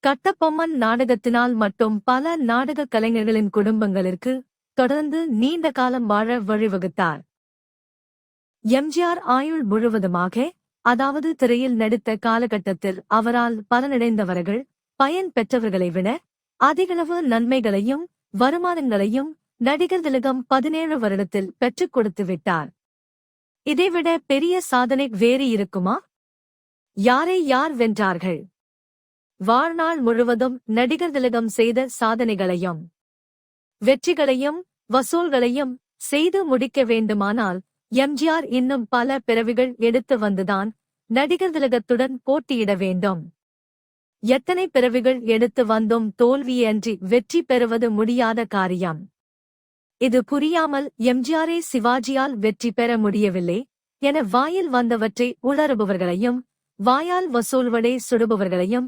கட்டபொம்மன் நாடகத்தினால் மட்டும் பல நாடகக் கலைஞர்களின் குடும்பங்களிற்கு தொடர்ந்து நீண்ட காலம் வாழ வழிவகுத்தார். எம்ஜிஆர் ஆயுள் முழுவதுமாக, அதாவது திரையில் நடித்த காலகட்டத்தில் அவரால் பலனடைந்தவர்கள், பயன் பெற்றவர்களை விட அதிகளவு நன்மைகளையும் வருமானங்களையும் நடிகர் திலகம் 17 வருடத்தில் பெற்றுக் கொடுத்து விட்டார். இதைவிட பெரிய சாதனை வேறு இருக்குமா? யாரை யார் வென்றார்கள்? வாழ்நாள் முழுவதும் நடிகர் திலகம் செய்த சாதனைகளையும் வெற்றிகளையும் வசூல்களையும் செய்து முடிக்க வேண்டுமானால் எம்ஜிஆர் இன்னும் பல பிறவிகள் எடுத்து வந்துதான் நடிகர் திலகத்துடன் போட்டியிட வேண்டும். எத்தனை பிறவிகள் எடுத்து வந்தும் தோல்வியன்றி வெற்றி பெறுவது முடியாத காரியம். இது புரியாமல் எம்ஜிஆரே சிவாஜியால் வெற்றி பெற முடியவில்லை என வாயில் வந்தவற்றை உளறுபவர்களையும் வாயால் வசூல்வடை சுடுபவர்களையும்